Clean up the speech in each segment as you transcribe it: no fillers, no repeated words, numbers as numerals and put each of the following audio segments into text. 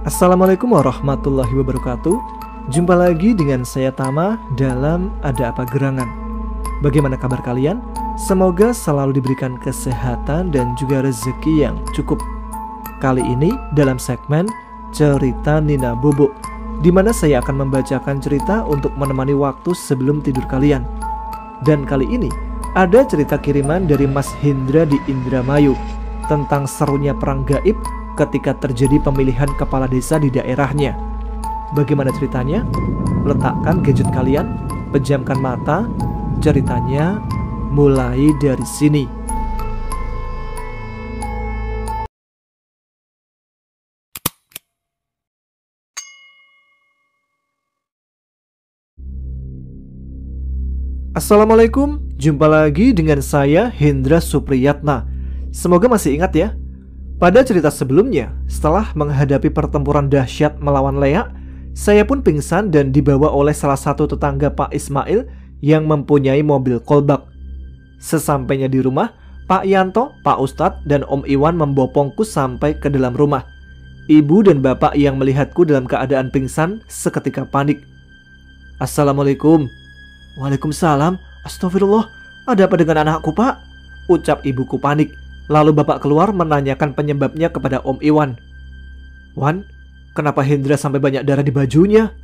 Assalamualaikum warahmatullahi wabarakatuh. Jumpa lagi dengan saya Tama dalam Ada Apa Gerangan. Bagaimana kabar kalian? Semoga selalu diberikan kesehatan dan juga rezeki yang cukup. Kali ini dalam segmen Cerita Nina Bobo, di mana saya akan membacakan cerita untuk menemani waktu sebelum tidur kalian. Dan kali ini ada cerita kiriman dari Mas Hendra di Indramayu tentang serunya perang gaib ketika terjadi pemilihan kepala desa di daerahnya. Bagaimana ceritanya? Letakkan gadget kalian, pejamkan mata, ceritanya mulai dari sini. Assalamualaikum, jumpa lagi dengan saya Hendra Supriyatna. Semoga masih ingat ya. Pada cerita sebelumnya, setelah menghadapi pertempuran dahsyat melawan Lea, saya pun pingsan dan dibawa oleh salah satu tetangga Pak Ismail yang mempunyai mobil kolbak. Sesampainya di rumah, Pak Yanto, Pak Ustadz, dan Om Iwan membopongku sampai ke dalam rumah. Ibu dan bapak yang melihatku dalam keadaan pingsan seketika panik. Assalamualaikum. Waalaikumsalam. Astagfirullah, ada apa dengan anakku, Pak? Ucap ibuku panik. Lalu bapak keluar menanyakan penyebabnya kepada Om Iwan. Wan, kenapa Hendra sampai banyak darah di bajunya?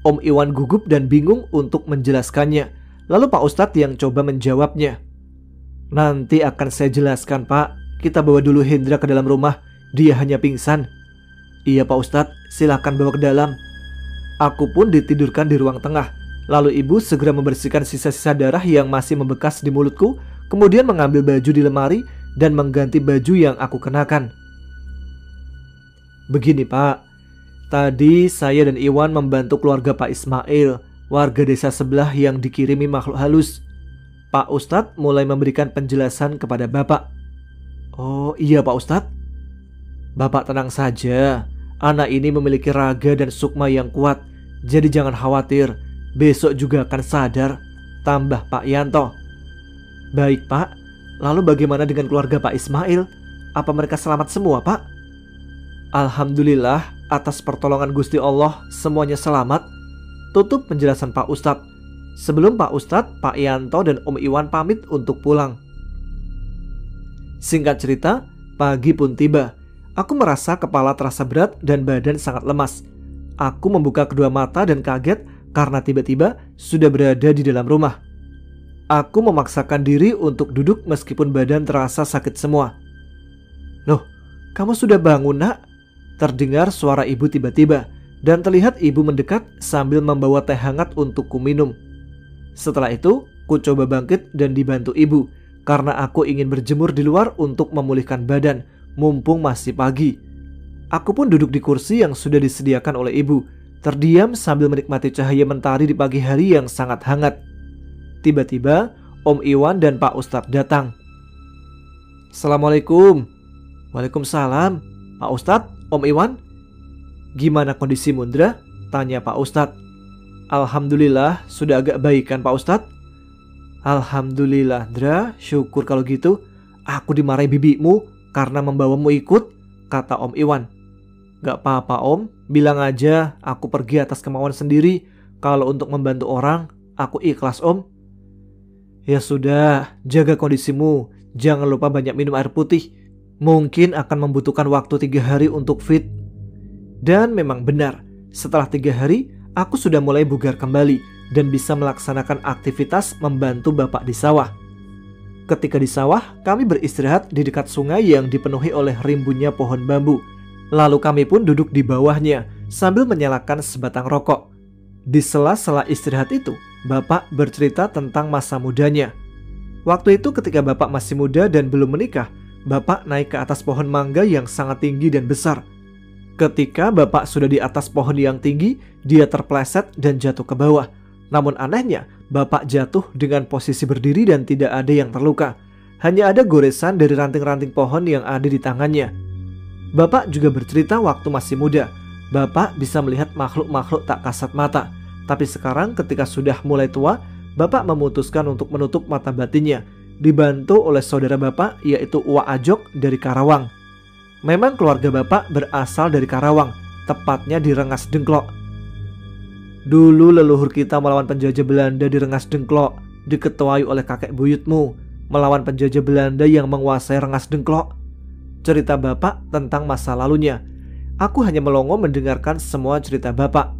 Om Iwan gugup dan bingung untuk menjelaskannya. Lalu Pak Ustadz yang coba menjawabnya. Nanti akan saya jelaskan, Pak. Kita bawa dulu Hendra ke dalam rumah. Dia hanya pingsan. Iya Pak Ustadz, silahkan bawa ke dalam. Aku pun ditidurkan di ruang tengah. Lalu ibu segera membersihkan sisa-sisa darah yang masih membekas di mulutku, kemudian mengambil baju di lemari dan mengganti baju yang aku kenakan. Begini Pak, tadi saya dan Iwan membantu keluarga Pak Ismail, warga desa sebelah yang dikirimi makhluk halus. Pak Ustadz mulai memberikan penjelasan kepada Bapak. Oh iya Pak Ustadz. Bapak tenang saja, anak ini memiliki raga dan sukma yang kuat, jadi jangan khawatir, besok juga akan sadar, tambah Pak Yanto. Baik Pak. Lalu bagaimana dengan keluarga Pak Ismail? Apa mereka selamat semua, Pak? Alhamdulillah, atas pertolongan Gusti Allah, semuanya selamat. Tutup penjelasan Pak Ustadz. Sebelum Pak Ustadz, Pak Yanto dan Om Iwan pamit untuk pulang. Singkat cerita, pagi pun tiba. Aku merasa kepala terasa berat dan badan sangat lemas. Aku membuka kedua mata dan kaget karena tiba-tiba sudah berada di dalam rumah. Aku memaksakan diri untuk duduk meskipun badan terasa sakit semua. Loh, kamu sudah bangun nak? Terdengar suara ibu tiba-tiba dan terlihat ibu mendekat sambil membawa teh hangat untukku minum. Setelah itu, ku coba bangkit dan dibantu ibu karena aku ingin berjemur di luar untuk memulihkan badan, mumpung masih pagi. Aku pun duduk di kursi yang sudah disediakan oleh ibu, terdiam sambil menikmati cahaya mentari di pagi hari yang sangat hangat. Tiba-tiba Om Iwan dan Pak Ustadz datang. Assalamualaikum. Waalaikumsalam. Pak Ustadz, Om Iwan. Gimana kondisi Mundra? Tanya Pak Ustadz. Alhamdulillah sudah agak baik kan Pak Ustadz? Alhamdulillah Dra, syukur kalau gitu. Aku dimarahi bibimu karena membawamu ikut, kata Om Iwan. Gak apa-apa Om, bilang aja aku pergi atas kemauan sendiri. Kalau untuk membantu orang, aku ikhlas Om. Ya sudah, jaga kondisimu. Jangan lupa banyak minum air putih. Mungkin akan membutuhkan waktu 3 hari untuk fit. Dan memang benar, setelah 3 hari, aku sudah mulai bugar kembali dan bisa melaksanakan aktivitas membantu bapak di sawah. Ketika di sawah, kami beristirahat di dekat sungai yang dipenuhi oleh rimbunnya pohon bambu. Lalu kami pun duduk di bawahnya sambil menyalakan sebatang rokok. Di sela-sela istirahat itu, Bapak bercerita tentang masa mudanya. Waktu itu ketika Bapak masih muda dan belum menikah, Bapak naik ke atas pohon mangga yang sangat tinggi dan besar. Ketika Bapak sudah di atas pohon yang tinggi, dia terpleset dan jatuh ke bawah. Namun anehnya, Bapak jatuh dengan posisi berdiri dan tidak ada yang terluka. Hanya ada goresan dari ranting-ranting pohon yang ada di tangannya. Bapak juga bercerita waktu masih muda, Bapak bisa melihat makhluk-makhluk tak kasat mata. Tapi sekarang ketika sudah mulai tua, Bapak memutuskan untuk menutup mata batinnya, dibantu oleh saudara Bapak yaitu Uwa Ajok dari Karawang. Memang keluarga Bapak berasal dari Karawang, tepatnya di Rengas Dengklok. Dulu leluhur kita melawan penjajah Belanda di Rengas Dengklok, diketuai oleh kakek buyutmu, melawan penjajah Belanda yang menguasai Rengas Dengklok. Cerita bapak tentang masa lalunya. Aku hanya melongo mendengarkan semua cerita bapak.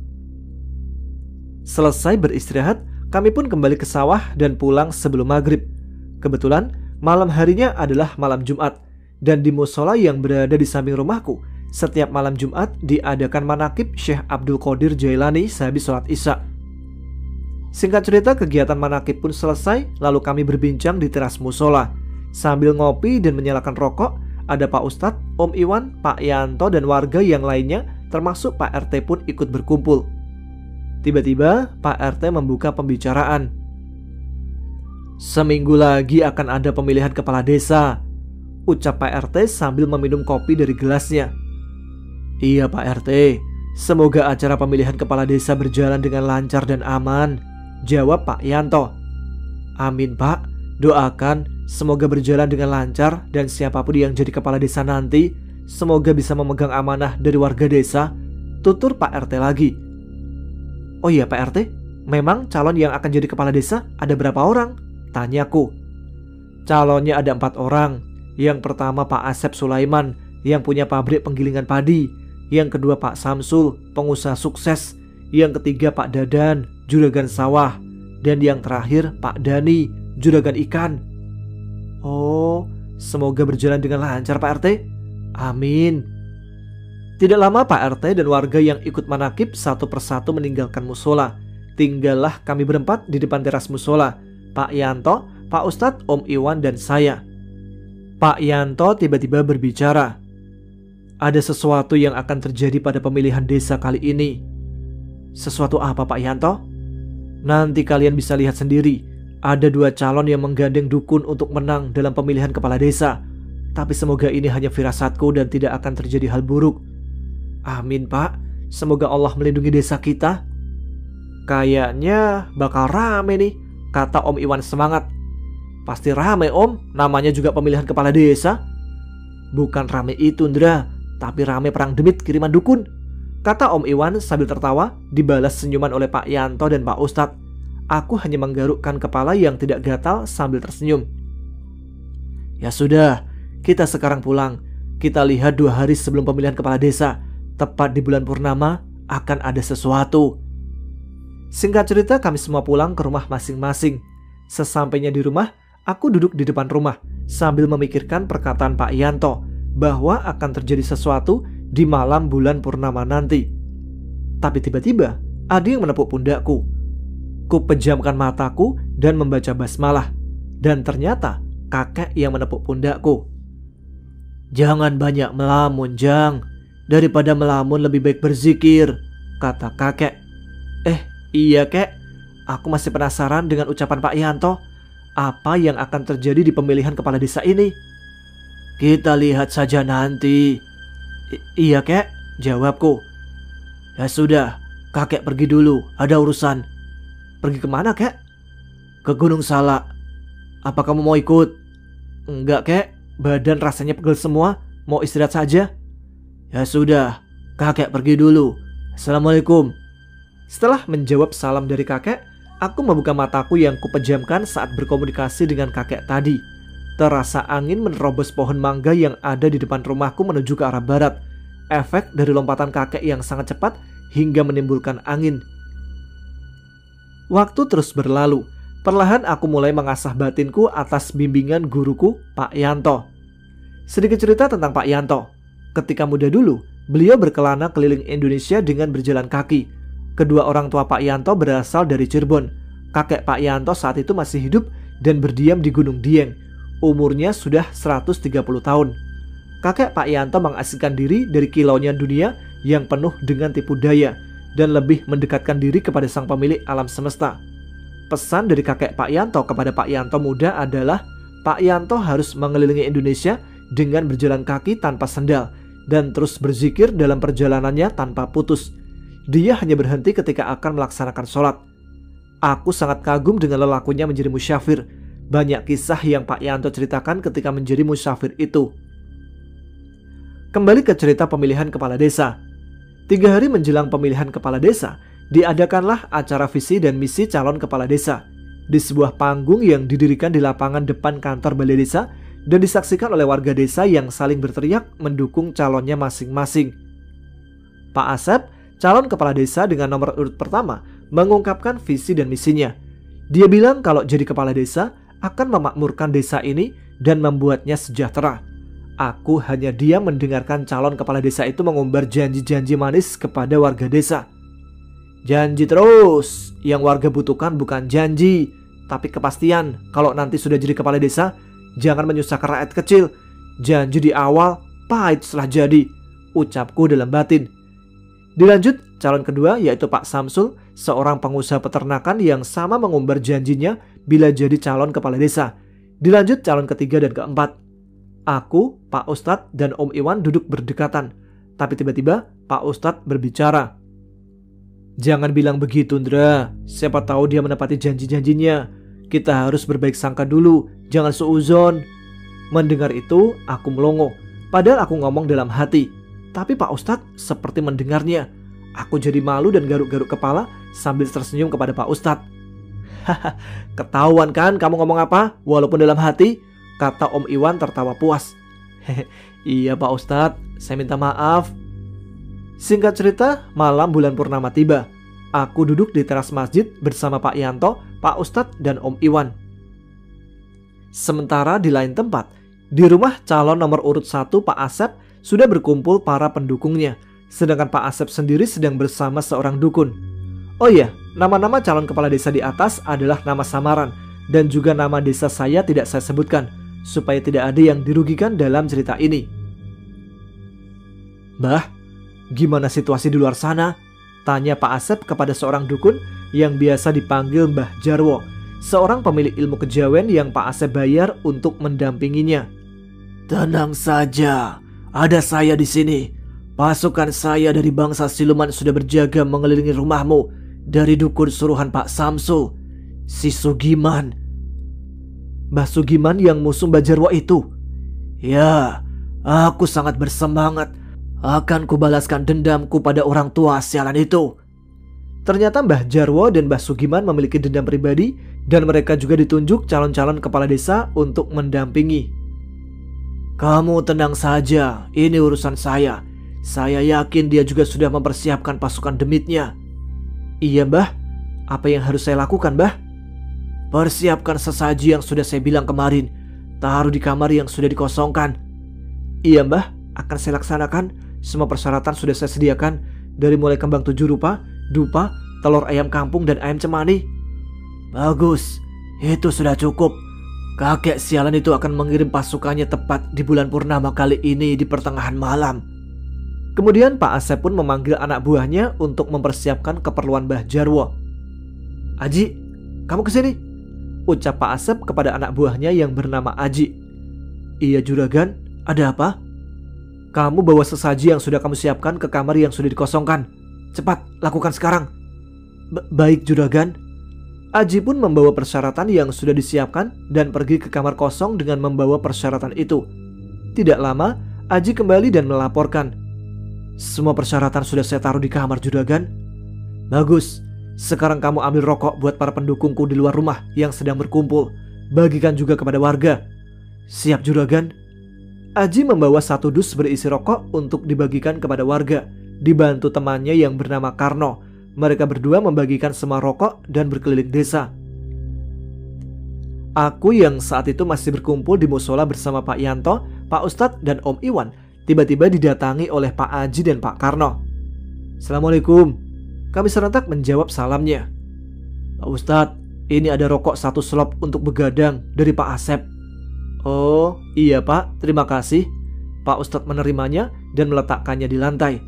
Selesai beristirahat, kami pun kembali ke sawah dan pulang sebelum maghrib. Kebetulan malam harinya adalah malam Jumat, dan di musola yang berada di samping rumahku, setiap malam Jumat diadakan manakib Syekh Abdul Qadir Jailani sehabis sholat Isya. Singkat cerita, kegiatan manakib pun selesai, lalu kami berbincang di teras musola. Sambil ngopi dan menyalakan rokok, ada Pak Ustadz, Om Iwan, Pak Yanto, dan warga yang lainnya, termasuk Pak RT pun ikut berkumpul. Tiba-tiba Pak RT membuka pembicaraan. "Seminggu lagi akan ada pemilihan kepala desa," ucap Pak RT sambil meminum kopi dari gelasnya. "Iya Pak RT, semoga acara pemilihan kepala desa berjalan dengan lancar dan aman," jawab Pak Yanto. "Amin Pak, doakan semoga berjalan dengan lancar dan siapapun yang jadi kepala desa nanti, semoga bisa memegang amanah dari warga desa," tutur Pak RT lagi. "Oh iya Pak RT, memang calon yang akan jadi kepala desa ada berapa orang?" tanyaku. "Calonnya ada 4 orang. Yang pertama Pak Asep Sulaiman yang punya pabrik penggilingan padi. Yang kedua Pak Samsul, pengusaha sukses. Yang ketiga Pak Dadan, juragan sawah. Dan yang terakhir Pak Dani, juragan ikan." "Oh, semoga berjalan dengan lancar Pak RT. Amin." Tidak lama Pak RT dan warga yang ikut manakib satu persatu meninggalkan musola. Tinggallah kami berempat di depan teras musola. Pak Yanto, Pak Ustadz, Om Iwan, dan saya. Pak Yanto tiba-tiba berbicara. "Ada sesuatu yang akan terjadi pada pemilihan desa kali ini." "Sesuatu apa Pak Yanto?" "Nanti kalian bisa lihat sendiri. Ada 2 calon yang menggandeng dukun untuk menang dalam pemilihan kepala desa. Tapi semoga ini hanya firasatku dan tidak akan terjadi hal buruk." "Amin Pak, semoga Allah melindungi desa kita." "Kayaknya bakal rame nih," kata Om Iwan semangat. "Pasti rame Om, namanya juga pemilihan kepala desa." "Bukan rame itu Ndra, tapi rame perang demit kiriman dukun," kata Om Iwan sambil tertawa, dibalas senyuman oleh Pak Yanto dan Pak Ustadz. Aku hanya menggarukkan kepala yang tidak gatal sambil tersenyum. "Ya sudah, kita sekarang pulang. Kita lihat 2 hari sebelum pemilihan kepala desa, tepat di bulan purnama, akan ada sesuatu." Singkat cerita, kami semua pulang ke rumah masing-masing. Sesampainya di rumah, aku duduk di depan rumah sambil memikirkan perkataan Pak Yanto bahwa akan terjadi sesuatu di malam bulan purnama nanti. Tapi tiba-tiba ada yang menepuk pundakku. Ku pejamkan mataku dan membaca basmalah, dan ternyata kakek yang menepuk pundakku. "Jangan banyak melamun, Jang. Daripada melamun lebih baik berzikir," kata kakek. Iya kek, aku masih penasaran dengan ucapan Pak Yanto. Apa yang akan terjadi di pemilihan kepala desa ini? "Kita lihat saja nanti." Iya kek, jawabku. "Ya sudah, kakek pergi dulu, ada urusan." "Pergi kemana kek?" "Ke Gunung Salak." "Apa kamu mau ikut?" "Enggak kek, badan rasanya pegel semua, mau istirahat saja." "Ya sudah, kakek pergi dulu. Assalamualaikum." Setelah menjawab salam dari kakek, aku membuka mataku yang kupejamkan saat berkomunikasi dengan kakek tadi. Terasa angin menerobos pohon mangga yang ada di depan rumahku menuju ke arah barat. Efek dari lompatan kakek yang sangat cepat hingga menimbulkan angin. Waktu terus berlalu. Perlahan aku mulai mengasah batinku atas bimbingan guruku, Pak Yanto. Sedikit cerita tentang Pak Yanto. Ketika muda dulu, beliau berkelana keliling Indonesia dengan berjalan kaki. Kedua orang tua Pak Yanto berasal dari Cirebon. Kakek Pak Yanto saat itu masih hidup dan berdiam di Gunung Dieng. Umurnya sudah 130 tahun. Kakek Pak Yanto mengasingkan diri dari kilaunya dunia yang penuh dengan tipu daya dan lebih mendekatkan diri kepada sang pemilik alam semesta. Pesan dari kakek Pak Yanto kepada Pak Yanto muda adalah Pak Yanto harus mengelilingi Indonesia dengan berjalan kaki tanpa sendal dan terus berzikir dalam perjalanannya tanpa putus. Dia hanya berhenti ketika akan melaksanakan sholat. Aku sangat kagum dengan lelakunya menjadi musyafir. Banyak kisah yang Pak Yanto ceritakan ketika menjadi musyafir itu. Kembali ke cerita pemilihan kepala desa. 3 hari menjelang pemilihan kepala desa, diadakanlah acara visi dan misi calon kepala desa di sebuah panggung yang didirikan di lapangan depan kantor balai desa dan disaksikan oleh warga desa yang saling berteriak mendukung calonnya masing-masing. Pak Asep, calon kepala desa dengan nomor urut pertama, mengungkapkan visi dan misinya. Dia bilang kalau jadi kepala desa akan memakmurkan desa ini dan membuatnya sejahtera. Aku hanya diam mendengarkan calon kepala desa itu mengumbar janji-janji manis kepada warga desa. Janji terus, yang warga butuhkan bukan janji, tapi kepastian. Kalau nanti sudah jadi kepala desa, jangan menyusahkan rakyat kecil. Janji di awal, pahit setelah jadi, ucapku dalam batin. Dilanjut, calon kedua yaitu Pak Samsul, seorang pengusaha peternakan yang sama mengumbar janjinya bila jadi calon kepala desa. Dilanjut calon ketiga dan keempat. Aku, Pak Ustadz, dan Om Iwan duduk berdekatan. Tapi tiba-tiba Pak Ustadz berbicara. Jangan bilang begitu, Ndra. Siapa tahu dia menepati janji-janjinya. Kita harus berbaik sangka dulu, jangan suuzon. Mendengar itu, aku melongo. Padahal aku ngomong dalam hati. Tapi Pak Ustadz seperti mendengarnya. Aku jadi malu dan garuk-garuk kepala sambil tersenyum kepada Pak Ustadz. Haha, ketahuan kan kamu ngomong apa walaupun dalam hati, kata Om Iwan tertawa puas. Hehe, iya Pak Ustadz, saya minta maaf. Singkat cerita, malam bulan purnama tiba. Aku duduk di teras masjid bersama Pak Yanto, Pak Ustadz, dan Om Iwan. Sementara di lain tempat, di rumah calon nomor urut 1 Pak Asep sudah berkumpul para pendukungnya, sedangkan Pak Asep sendiri sedang bersama seorang dukun. Oh iya, nama-nama calon kepala desa di atas adalah nama samaran, dan juga nama desa saya tidak saya sebutkan, supaya tidak ada yang dirugikan dalam cerita ini. Mbah, gimana situasi di luar sana? Tanya Pak Asep kepada seorang dukun yang biasa dipanggil Mbah Jarwo, seorang pemilik ilmu kejawen yang Pak Asep bayar untuk mendampinginya. Tenang saja, ada saya di sini. Pasukan saya dari bangsa siluman sudah berjaga mengelilingi rumahmu dari dukun suruhan Pak Samsul, si Sugiman. Mbah Sugiman yang musuh Mbah Jarwo itu? Ya, aku sangat bersemangat. Akan kubalaskan dendamku pada orang tua sialan itu. Ternyata Mbah Jarwo dan Mbah Sugiman memiliki dendam pribadi dan mereka juga ditunjuk calon-calon kepala desa untuk mendampingi. Kamu tenang saja, ini urusan saya. Saya yakin dia juga sudah mempersiapkan pasukan demitnya. Iya Mbah, apa yang harus saya lakukan Mbah? Persiapkan sesaji yang sudah saya bilang kemarin. Taruh di kamar yang sudah dikosongkan. Iya Mbah, akan saya laksanakan. Semua persyaratan sudah saya sediakan. Dari mulai kembang 7 rupa, dupa, telur ayam kampung, dan ayam cemani. Bagus, itu sudah cukup. Kakek sialan itu akan mengirim pasukannya tepat di bulan purnama kali ini di pertengahan malam. Kemudian Pak Asep pun memanggil anak buahnya untuk mempersiapkan keperluan Mbah Jarwo. Aji, kamu kesini, ucap Pak Asep kepada anak buahnya yang bernama Aji. Iya juragan, ada apa? Kamu bawa sesaji yang sudah kamu siapkan ke kamar yang sudah dikosongkan. Cepat, lakukan sekarang. Baik juragan. Aji pun membawa persyaratan yang sudah disiapkan dan pergi ke kamar kosong dengan membawa persyaratan itu. Tidak lama, Aji kembali dan melaporkan. Semua persyaratan sudah saya taruh di kamar juragan. Bagus, sekarang kamu ambil rokok buat para pendukungku di luar rumah yang sedang berkumpul. Bagikan juga kepada warga. Siap juragan. Aji membawa 1 dus berisi rokok untuk dibagikan kepada warga, dibantu temannya yang bernama Karno. Mereka berdua membagikan semua rokok dan berkeliling desa. Aku yang saat itu masih berkumpul di musola bersama Pak Yanto, Pak Ustadz, dan Om Iwan tiba-tiba didatangi oleh Pak Aji dan Pak Karno. Assalamualaikum. Kami serentak menjawab salamnya. Pak Ustadz, ini ada rokok 1 selop untuk begadang dari Pak Asep. Oh iya Pak, terima kasih. Pak Ustadz menerimanya dan meletakkannya di lantai.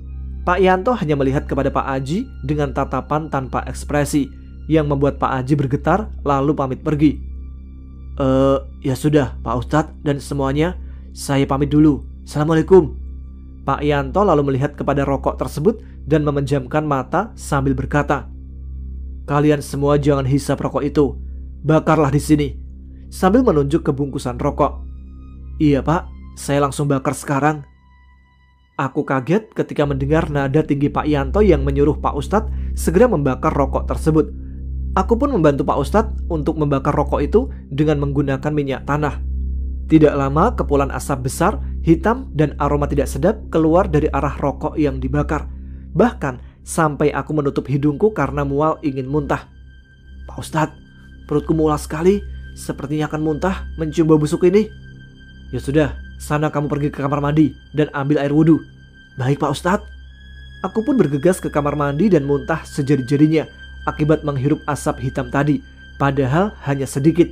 Pak Yanto hanya melihat kepada Pak Aji dengan tatapan tanpa ekspresi yang membuat Pak Aji bergetar lalu pamit pergi. Ya sudah Pak Ustadz dan semuanya, saya pamit dulu. Assalamualaikum. Pak Yanto lalu melihat kepada rokok tersebut dan memejamkan mata sambil berkata, kalian semua jangan hisap rokok itu, bakarlah di sini, sambil menunjuk ke bungkusan rokok. Iya Pak, saya langsung bakar sekarang. Aku kaget ketika mendengar nada tinggi Pak Yanto yang menyuruh Pak Ustadz segera membakar rokok tersebut. Aku pun membantu Pak Ustadz untuk membakar rokok itu dengan menggunakan minyak tanah. Tidak lama kepulan asap besar, hitam, dan aroma tidak sedap keluar dari arah rokok yang dibakar. Bahkan sampai aku menutup hidungku karena mual ingin muntah. Pak Ustadz, perutku mual sekali, sepertinya akan muntah mencium bau busuk ini. Ya sudah, sana kamu pergi ke kamar mandi dan ambil air wudhu. Baik Pak Ustadz. Aku pun bergegas ke kamar mandi dan muntah sejadi-jadinya akibat menghirup asap hitam tadi, padahal hanya sedikit.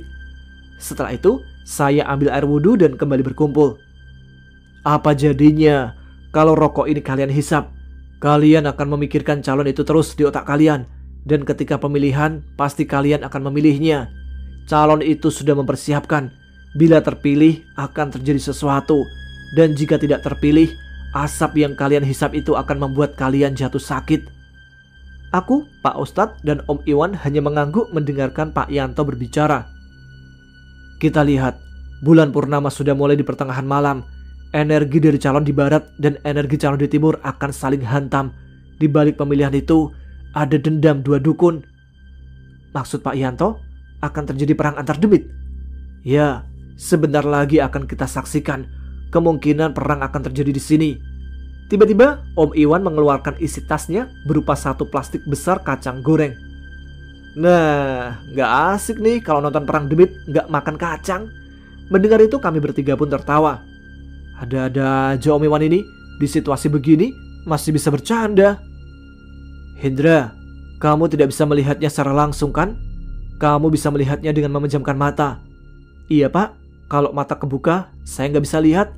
Setelah itu, saya ambil air wudhu dan kembali berkumpul. Apa jadinya kalau rokok ini kalian hisap? Kalian akan memikirkan calon itu terus di otak kalian, dan ketika pemilihan pasti kalian akan memilihnya. Calon itu sudah mempersiapkan, bila terpilih akan terjadi sesuatu, dan jika tidak terpilih, asap yang kalian hisap itu akan membuat kalian jatuh sakit. Aku, Pak Ustadz, dan Om Iwan hanya mengangguk mendengarkan Pak Yanto berbicara. Kita lihat, bulan purnama sudah mulai di pertengahan malam. Energi dari calon di barat dan energi calon di timur akan saling hantam. Di balik pemilihan itu, ada dendam dua dukun. Maksud Pak Yanto, akan terjadi perang antar demit. Ya, sebentar lagi akan kita saksikan. Kemungkinan perang akan terjadi di sini. Tiba-tiba Om Iwan mengeluarkan isi tasnya berupa satu plastik besar kacang goreng. Nah, gak asik nih kalau nonton perang demit gak makan kacang. Mendengar itu kami bertiga pun tertawa. Ada-ada aja Om Iwan ini, di situasi begini masih bisa bercanda. Hendra, kamu tidak bisa melihatnya secara langsung kan? Kamu bisa melihatnya dengan memejamkan mata. Iya Pak, kalau mata kebuka saya gak bisa lihat.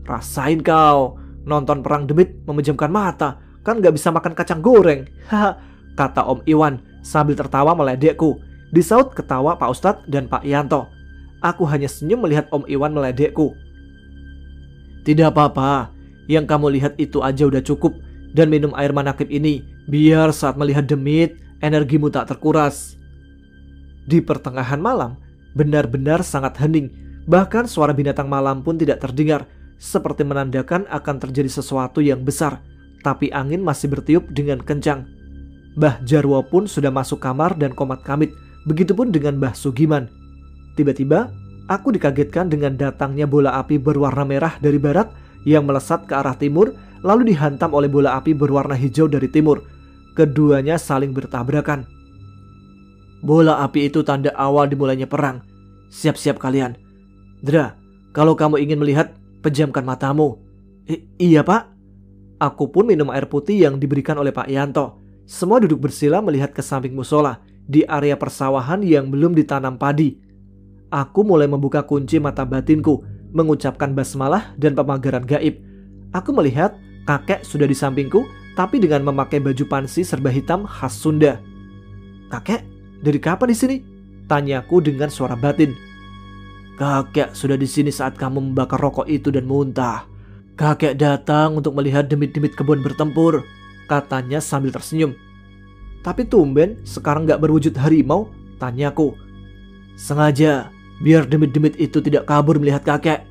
Rasain kau, nonton perang demit memejamkan mata, kan gak bisa makan kacang goreng. Haha, kata Om Iwan sambil tertawa meledekku. Disaut ketawa Pak Ustadz dan Pak Yanto. Aku hanya senyum melihat Om Iwan meledekku. Tidak apa-apa, yang kamu lihat itu aja udah cukup. Dan minum air manakib ini, biar saat melihat demit, energimu tak terkuras. Di pertengahan malam, benar-benar sangat hening. Bahkan suara binatang malam pun tidak terdengar, seperti menandakan akan terjadi sesuatu yang besar. Tapi angin masih bertiup dengan kencang. Mbah Jarwo pun sudah masuk kamar dan komat kamit. Begitupun dengan Mbah Sugiman. Tiba-tiba, aku dikagetkan dengan datangnya bola api berwarna merah dari barat yang melesat ke arah timur, lalu dihantam oleh bola api berwarna hijau dari timur. Keduanya saling bertabrakan. Bola api itu tanda awal dimulainya perang. Siap-siap kalian. Dra, kalau kamu ingin melihat, pejamkan matamu. Iya Pak. Aku pun minum air putih yang diberikan oleh Pak Yanto. Semua duduk bersila melihat ke samping musola, di area persawahan yang belum ditanam padi. Aku mulai membuka kunci mata batinku, mengucapkan basmalah dan pemagaran gaib. Aku melihat kakek sudah di sampingku, tapi dengan memakai baju pansi serba hitam khas Sunda. Kakek, dari kapan di sini? Tanyaku dengan suara batin. Kakek sudah di sini saat kamu membakar rokok itu dan muntah. Kakek datang untuk melihat demit-demit kebun bertempur, katanya sambil tersenyum. Tapi tumben sekarang gak berwujud harimau, tanyaku. Sengaja, biar demit-demit itu tidak kabur melihat kakek.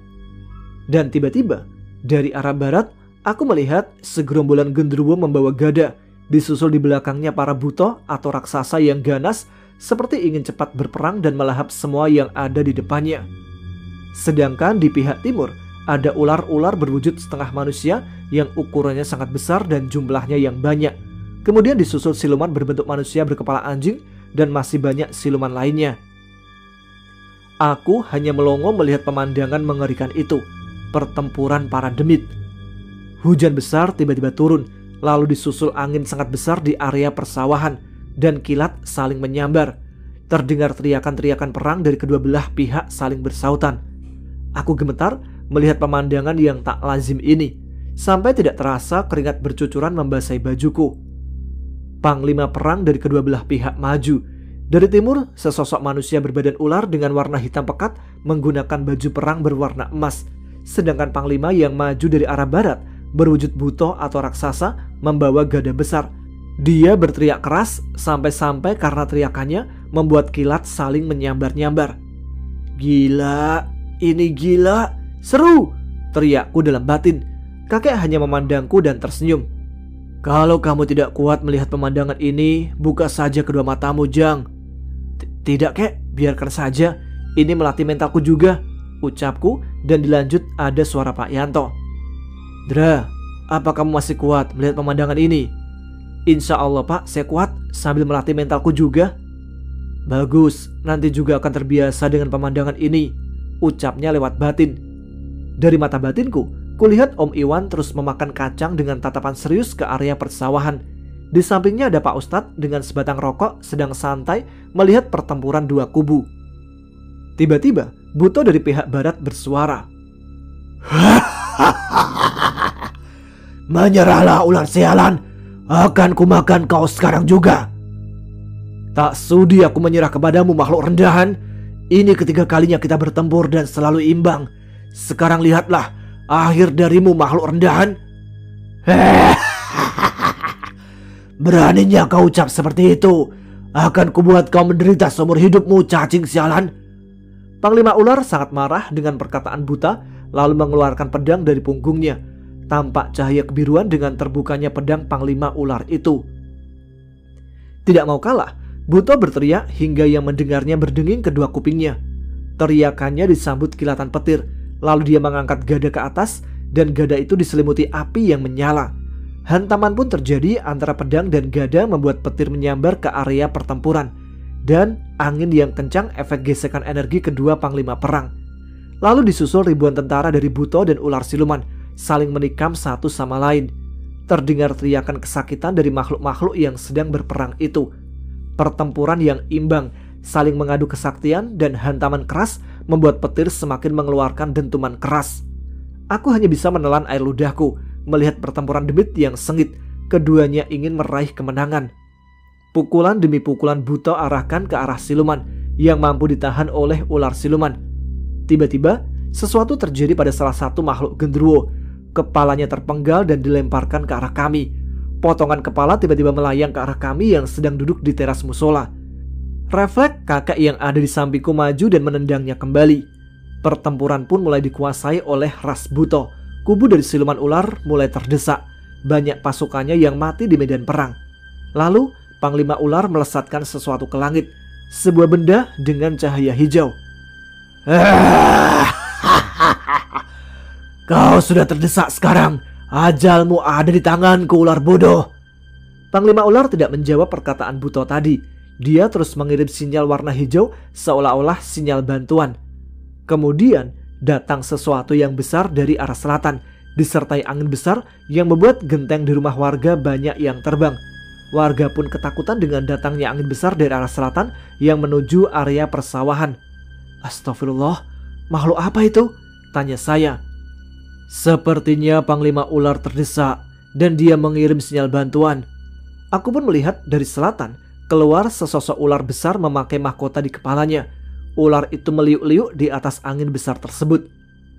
Dan tiba-tiba, dari arah barat, aku melihat segerombolan genderuwo membawa gada, disusul di belakangnya para buto atau raksasa yang ganas, seperti ingin cepat berperang dan melahap semua yang ada di depannya. Sedangkan di pihak timur, ada ular-ular berwujud setengah manusia yang ukurannya sangat besar dan jumlahnya yang banyak. Kemudian disusul siluman berbentuk manusia berkepala anjing dan masih banyak siluman lainnya. Aku hanya melongo melihat pemandangan mengerikan itu, pertempuran para demit. Hujan besar tiba-tiba turun, lalu disusul angin sangat besar di area persawahan, dan kilat saling menyambar. Terdengar teriakan-teriakan perang dari kedua belah pihak saling bersautan. Aku gemetar melihat pemandangan yang tak lazim ini, sampai tidak terasa keringat bercucuran membasahi bajuku. Panglima perang dari kedua belah pihak maju. Dari timur, sesosok manusia berbadan ular dengan warna hitam pekat menggunakan baju perang berwarna emas. Sedangkan panglima yang maju dari arah barat berwujud buto atau raksasa membawa gada besar. Dia berteriak keras sampai-sampai karena teriakannya membuat kilat saling menyambar-nyambar. Gila, ini gila, seru, teriakku dalam batin. Kakek hanya memandangku dan tersenyum. Kalau kamu tidak kuat melihat pemandangan ini, buka saja kedua matamu, Jang. Tidak, kek, biarkan saja. Ini melatih mentalku juga, ucapku, dan dilanjut ada suara Pak Yanto. Dra, apa kamu masih kuat melihat pemandangan ini? Insya Allah, Pak, saya kuat sambil melatih mentalku juga. Bagus, nanti juga akan terbiasa dengan pemandangan ini, ucapnya lewat batin. Dari mata batinku, kulihat Om Iwan terus memakan kacang dengan tatapan serius ke area persawahan. Di sampingnya ada Pak Ustadz dengan sebatang rokok sedang santai melihat pertempuran dua kubu. Tiba-tiba, Buto dari pihak barat bersuara. Menyerahlah ular sialan, akan kumakan kau sekarang juga. Tak sudi aku menyerah kepadamu, makhluk rendahan. Ini ketiga kalinya kita bertempur dan selalu imbang. Sekarang lihatlah akhir darimu, makhluk rendahan. Beraninya kau ucap seperti itu. Akan kubuat kau menderita seumur hidupmu, cacing sialan. Panglima ular sangat marah dengan perkataan Buta, lalu mengeluarkan pedang dari punggungnya. Tampak cahaya kebiruan dengan terbukanya pedang Panglima ular itu. Tidak mau kalah, Buto berteriak hingga yang mendengarnya berdenging kedua kupingnya. Teriakannya disambut kilatan petir. Lalu dia mengangkat gada ke atas dan gada itu diselimuti api yang menyala. Hantaman pun terjadi antara pedang dan gada membuat petir menyambar ke area pertempuran. Dan angin yang kencang efek gesekan energi kedua panglima perang. Lalu disusul ribuan tentara dari Buto dan ular siluman saling menikam satu sama lain. Terdengar teriakan kesakitan dari makhluk-makhluk yang sedang berperang itu. Pertempuran yang imbang, saling mengadu kesaktian dan hantaman keras membuat petir semakin mengeluarkan dentuman keras. Aku hanya bisa menelan air ludahku melihat pertempuran demit yang sengit. Keduanya ingin meraih kemenangan. Pukulan demi pukulan Buto arahkan ke arah siluman yang mampu ditahan oleh ular siluman. Tiba-tiba sesuatu terjadi pada salah satu makhluk genderuwo. Kepalanya terpenggal dan dilemparkan ke arah kami. Potongan kepala tiba-tiba melayang ke arah kami yang sedang duduk di teras musola. Refleks kakek yang ada di sampingku maju dan menendangnya kembali. Pertempuran pun mulai dikuasai oleh ras Buto. Kubu dari siluman ular mulai terdesak. Banyak pasukannya yang mati di medan perang. Lalu Panglima ular melesatkan sesuatu ke langit. Sebuah benda dengan cahaya hijau. Kau sudah terdesak sekarang. Ajalmu ada di tanganku, ular bodoh. Panglima ular tidak menjawab perkataan Buto tadi. Dia terus mengirim sinyal warna hijau seolah-olah sinyal bantuan. Kemudian datang sesuatu yang besar dari arah selatan, disertai angin besar yang membuat genteng di rumah warga banyak yang terbang. Warga pun ketakutan dengan datangnya angin besar dari arah selatan yang menuju area persawahan. Astagfirullah, makhluk apa itu? Tanya saya. Sepertinya Panglima ular terdesak dan dia mengirim sinyal bantuan. Aku pun melihat dari selatan keluar sesosok ular besar memakai mahkota di kepalanya. Ular itu meliuk-liuk di atas angin besar tersebut.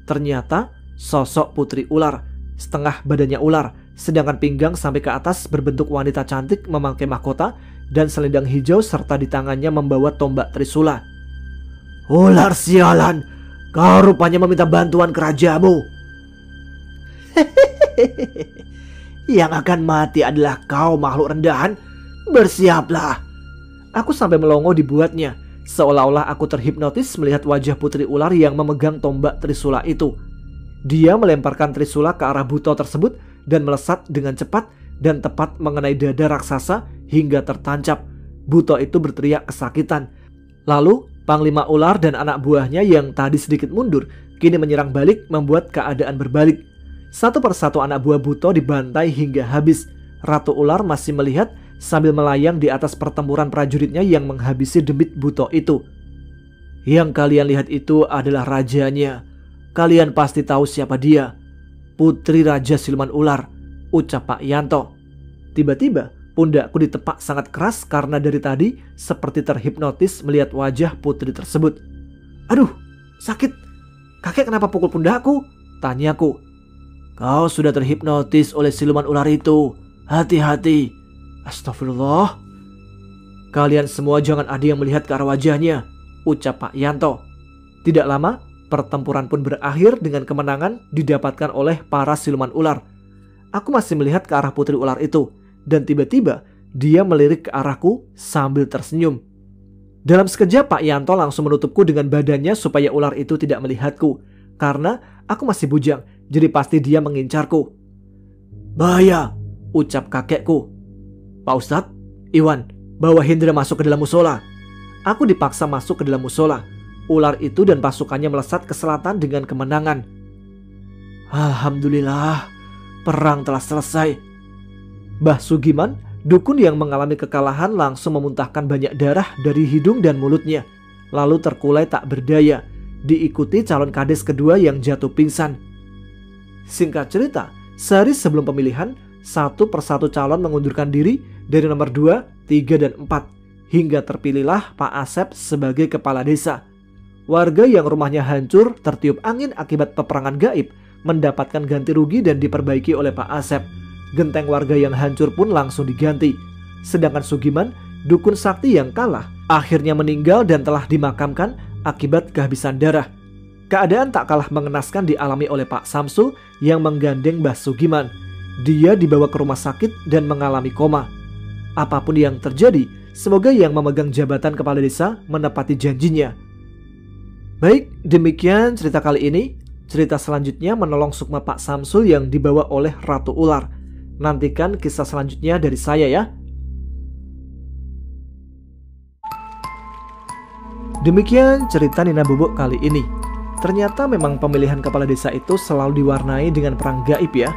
Ternyata sosok putri ular. Setengah badannya ular, sedangkan pinggang sampai ke atas berbentuk wanita cantik memakai mahkota dan selendang hijau serta di tangannya membawa tombak trisula. Ular sialan, kau rupanya meminta bantuan ke rajamu. Yang akan mati adalah kau, makhluk rendahan. Bersiaplah. Aku sampai melongo dibuatnya, seolah-olah aku terhipnotis melihat wajah putri ular yang memegang tombak trisula itu. Dia melemparkan trisula ke arah Buto tersebut dan melesat dengan cepat dan tepat mengenai dada raksasa hingga tertancap. Buto itu berteriak kesakitan. Lalu Panglima ular dan anak buahnya yang tadi sedikit mundur kini menyerang balik membuat keadaan berbalik. Satu persatu anak buah Buto dibantai hingga habis. Ratu ular masih melihat sambil melayang di atas pertempuran prajuritnya yang menghabisi demit Buto itu. Yang kalian lihat itu adalah rajanya. Kalian pasti tahu siapa dia. Putri Raja Siluman Ular, ucap Pak Yanto. Tiba-tiba pundakku ditepak sangat keras karena dari tadi seperti terhipnotis melihat wajah putri tersebut. Aduh, sakit. Kakek kenapa pukul pundakku? Tanyaku. Kau sudah terhipnotis oleh siluman ular itu. Hati-hati. Astagfirullah. Kalian semua jangan ada yang melihat ke arah wajahnya, ucap Pak Yanto. Tidak lama, Pertempuran pun berakhir dengan kemenangan didapatkan oleh para siluman ular. Aku masih melihat ke arah putri ular itu, dan tiba-tiba dia melirik ke arahku sambil tersenyum. Dalam sekejap Pak Yanto langsung menutupku dengan badannya supaya ular itu tidak melihatku. Karena aku masih bujang, jadi pasti dia mengincarku. "Bahaya," ucap kakekku. "Pak Ustadz, Iwan, bawa Hendra masuk ke dalam musola." Aku dipaksa masuk ke dalam musola. Ular itu dan pasukannya melesat ke selatan dengan kemenangan. Alhamdulillah, perang telah selesai. Mbah Sugiman, dukun yang mengalami kekalahan, langsung memuntahkan banyak darah dari hidung dan mulutnya. Lalu terkulai tak berdaya, diikuti calon kades kedua yang jatuh pingsan. Singkat cerita, sehari sebelum pemilihan, satu persatu calon mengundurkan diri dari nomor 2, 3, dan 4. Hingga terpilihlah Pak Asep sebagai kepala desa. Warga yang rumahnya hancur tertiup angin akibat peperangan gaib mendapatkan ganti rugi dan diperbaiki oleh Pak Asep. Genteng warga yang hancur pun langsung diganti. Sedangkan Sugiman, dukun sakti yang kalah, akhirnya meninggal dan telah dimakamkan akibat kehabisan darah. Keadaan tak kalah mengenaskan dialami oleh Pak Samsul yang menggandeng Mbah Sugiman. Dia dibawa ke rumah sakit dan mengalami koma. Apapun yang terjadi, semoga yang memegang jabatan kepala desa menepati janjinya. Baik, demikian cerita kali ini. Cerita selanjutnya menolong sukma Pak Samsul yang dibawa oleh Ratu Ular. Nantikan kisah selanjutnya dari saya ya. Demikian cerita Nina Bubuk kali ini. Ternyata memang pemilihan kepala desa itu selalu diwarnai dengan perang gaib ya.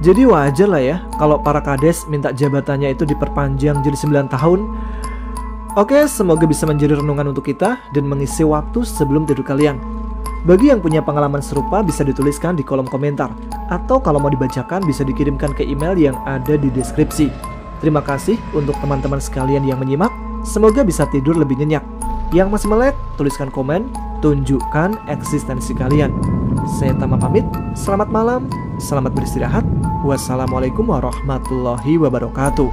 Jadi wajar lah ya kalau para kades minta jabatannya itu diperpanjang jadi 9 tahun. Oke, semoga bisa menjadi renungan untuk kita dan mengisi waktu sebelum tidur kalian. Bagi yang punya pengalaman serupa bisa dituliskan di kolom komentar, atau kalau mau dibacakan bisa dikirimkan ke email yang ada di deskripsi. Terima kasih untuk teman-teman sekalian yang menyimak. Semoga bisa tidur lebih nyenyak. Yang masih melek, tuliskan komen, tunjukkan eksistensi kalian. Saya Tama pamit, selamat malam, selamat beristirahat. Wassalamualaikum warahmatullahi wabarakatuh.